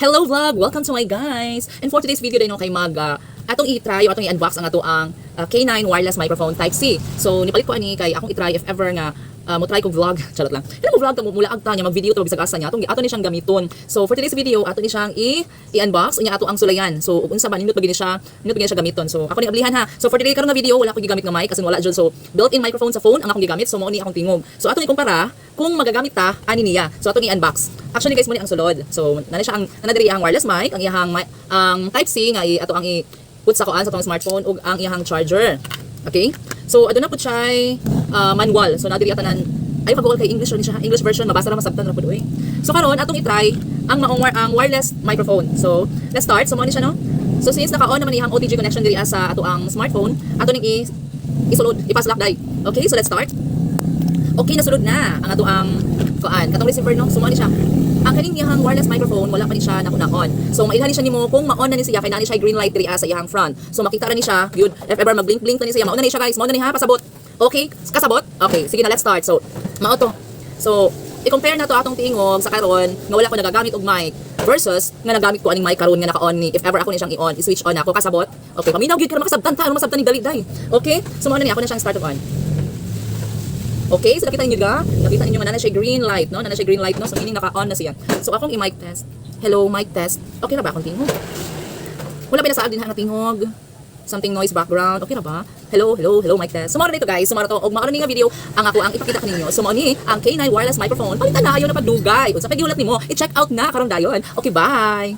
Hello vlog! Welcome to my guys! And for today's video din kay atong i-try o atong i-unbox ang ato ang K9 wireless microphone Type-C. So nipalit ko ani kay akong i-try if ever nga mo try kong vlog. Charot lang. Pero mo vlog mo mula agta niya mag-video to bisag asa niya. Ato ni siyang gamiton. So for today's video ato ni siyang i-unbox unya ato ang sulayan. So unsa ba nindot bagini siya gamiton. So ako ni ablihan ha. So for today karon nga video wala ko gigamit nga mic kasi wala jud. So built-in microphone sa phone ang akong gigamit. So mao ni akong tingog. So ato ni kumpara kung magagamit ta ani niya. So ato ni unbox. Actually guys mo ni ang sulod. So nana siya ang nanadiri ang wireless mic, ang iyang ang Type-C nga ato ang put sa kuan sa tong smartphone ug ang iyang charger. Okay? So aduna pud siya manual. So nadiri atanan ay pag kay English ni siya. English version mabasa ra masabtan ra pud oy. So karon atong i-try ang ang wireless microphone. So let's start. So mo ni siya no. So since naka-on naman iyang OTG connection diri sa ato ang smartphone, ato ning isulod ipas lock dai. Okay, so let's start. Okay, nasulod na ang ato ang kuan katong receiver no. So mo ni siya. Ang kaning iyang wireless microphone wala pa ni siya nakon-on. So mailhan ni siya nimo kung ma-on na ni siya kay na ni siya green light diri sa iyang front. So makita ra ni siya, good. If ever mag-blink ta ni siya, ma-on na ni siya guys. Ma-on na ni ha pasabot. Okay, kasabot? Okay, sige na let's start. So mao to. So i-compare na to atong tingog sa karon nga wala ko nagagamit og mic versus nga nagamit ko aning mic karon nga naka-on ni if ever ako ni siyang i-on, i-switch on ako kasabot. Okay, paminaw gyud ka makasabtan ta, masabtan ni dali dai. Okay? So mao na ni ako na siyang start on. Okay, so nakita niyo ga? Nakita niyo nga na siya green light, no? Na siya green light, no? So meaning naka-on na siya. So akong i-mic test. Hello, mic test. Okay na ba akong tingog? Wala ba na sa din nga tingog? Something noise background. Okay na ba? Hello, hello, hello, mic test. So mao dito guys, so mao to og mao ni nga video ang ako ang ipakita kaninyo. So mao ni ang K9 wireless microphone. Palitan na ayo na padugay. Unsa kay giulat nimo? I-check out na karon dayon. Okay, bye.